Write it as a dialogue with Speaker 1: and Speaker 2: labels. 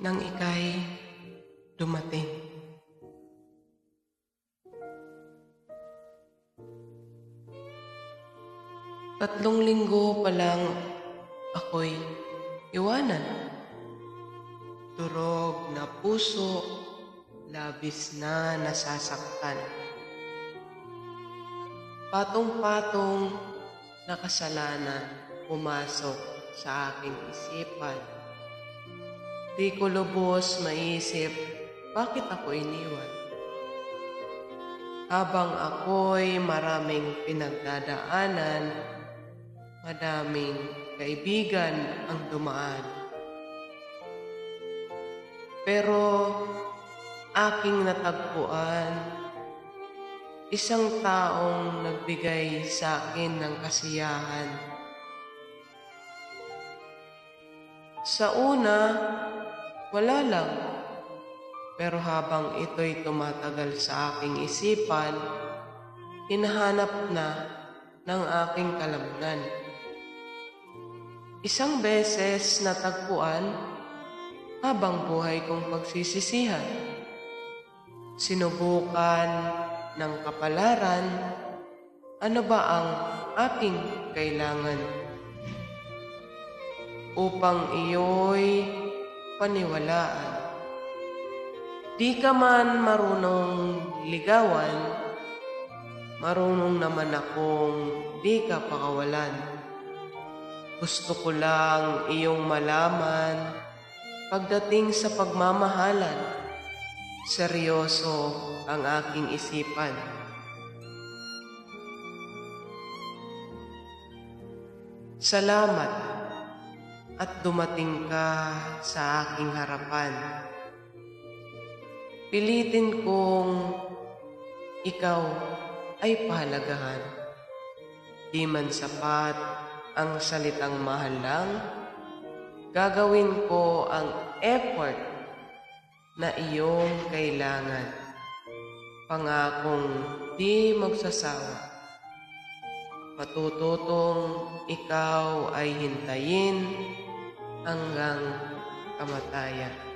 Speaker 1: nang ika'y dumating. Tatlong linggo pa lang ako'y iwanan. Durog na puso, labis na nasasaktan. Patong-patong na kasalanan pumasok sa aking isipan. Di ko lubos maisip bakit ako iniwan. Habang ako'y maraming pinagdadaanan, madaming kaibigan ang dumaan. Pero aking natagpuan, isang taong nagbigay sa akin ng kasiyahan. Sa una, wala lang. Pero habang ito'y tumatagal sa aking isipan, hinahanap na ng aking kalamunan. Isang beses natagpuan habang buhay kong pagsisisihan. Sinubukan ng kapalaran, ano ba ang aking kailangan? Upang iyo'y paniwalaan. Di ka man marunong ligawan, marunong naman akong di ka pakawalan. Gusto ko lang iyong malaman, pagdating sa pagmamahalan, seryoso ang aking isipan. Salamat at dumating ka sa aking harapan. Pilitin kong ikaw ay pahalagahan. Di man sapat ang salitang mahal lang, gagawin ko ang effort na iyong kailangan. Pangakong di magsasawa. Matututong ikaw ay hintayin hanggang kamatayan.